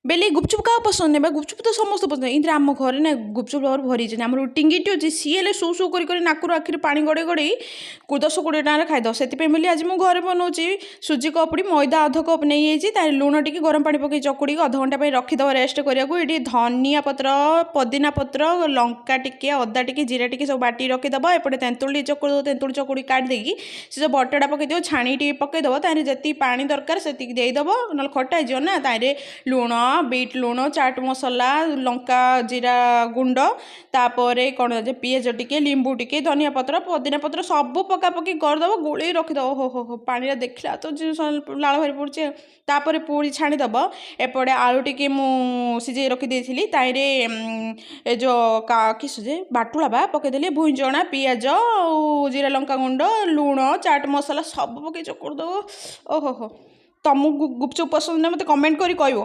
बेले गुपचुप क्या पसंद है गुपचुप तो समस्त पसंद है इधर आम घर ना गुपचुप लवर भरी आम टिंगिटी अच्छी सी हेल्ले सु सु कर नाकुर आखिर पा गड़े गड़े 10-20 टाँग खाईद से आज मुझे घरे बनाऊँगी सुजी कपड़ी मैदा अध कप नहीं जाइए लुण टी गरम पानी पकई चकुड़ी अध घंटा रखीद रेस्ट कराया ये धनिया पत्र पुदीना पत्र लंका टिके अदा टिके जीरा टिके सब बाटी रखीदब एपटे तेंतुड़ी चकुड़ी तेंतुड़ी चकुड़ी काटिदेकी से जो बटाटा पकईदेव छाणी टी पकईदब तार जी पानी दरकार से देदब ना खटा हो तार लुण बीट लुण चाट मसला लंका जीरा गुंड तापर कौन पिज टिके लिंबू टिके धनिया पत्र पुदीना पत्र सब पकापकी करदब गोल रखीदब हो पानी देखला तो लाल भारी पड़े तापर पूरी छाणीदब एपटे आलू टिके सिझे रखीदी ताइरे ए जो किसुजे बाटुला बा पकईदेली भुंजणा पिज जीरा लंका गुंड लुण चाट मसला सब पकई चकुड़दब ओहो तुमको गुपचुप पसंद ना मत कमेंट करी कहब।